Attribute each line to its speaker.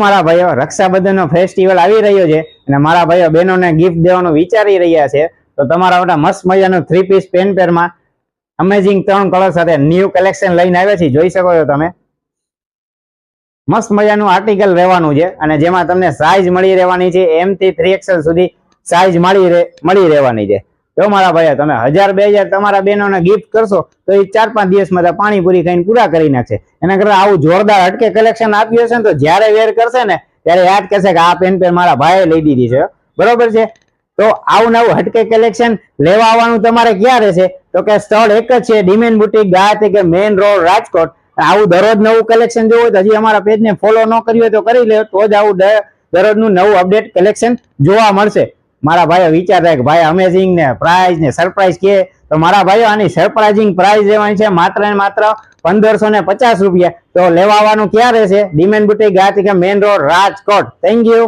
Speaker 1: મારા ભાઈઓ રક્ષાબંધનનો ફેસ્ટિવલ આવી રહ્યો છે અને મારા ભાઈઓ બહેનોને ગિફ્ટ દેવાનું વિચારી રહ્યા છે તો તમારા માટે મસ્ત મજાનું 3 પીસ પેન પેરમાં અમેઝિંગ 3 કલર સાથે ન્યૂ કલેક્શન લઈને આવ્યા છે। જોઈ શકો છો તમે મસ્ત મજાનું આર્ટિકલ રહેવાનું છે અને જેમાં તમને સાઈઝ મળી રહેવાની છે M થી 3XL સુધી સાઈઝ મળી રહેવાની છે। જો મારા ભાઈઓ તમે 1000-2000 તમારા બહેનોને ગિફ્ટ કરશો તો એ 4-5 દિવસમાં તો પાણીપુરી ખાઈને પૂરા કરી નાખશે। એના કરતા આવું જોરદાર હટકે કલેક્શન આપ્યું હશે ને તો જ્યારે વેર કરશે ને ત્યારે યાદ કરશે કે આ પેન મારા ભાઈએ લઈ દીધી છે, બરોબર છે। તો આવું નવું હટકે કલેક્શન લેવા આવવાનું તમારે ક્યાં રહેશે તો કે સ્થળ એક જ છે, ડિમેન બુટીક ગાયત્રી કે મેઇન રોડ રાજકોટ। આવું દરરોજ નવું કલેક્શન જોવું હોય તો હજી અમારા પેજને ફોલો ન કર્યું હોય તો કરી લે, તો જ આવું દરરોજનું નવું અપડેટ કલેક્શન જોવા મળશે। મારા ભાઈઓ વિચારતા કે ભાઈ અમેઝિંગ ને પ્રાઇઝ ને સરપ્રાઈઝ કે તો મારા ભાઈઓ આની સરપ્રાઇઝિંગ પ્રાઇઝ લેવાની છે માત્ર ને માત્ર 1550 રૂપિયા। તો લેવા આવવાનું ક્યાં રહેશે? ડિમેન બુટીક ગાયત્રી કે main road Rajkot. Thank you.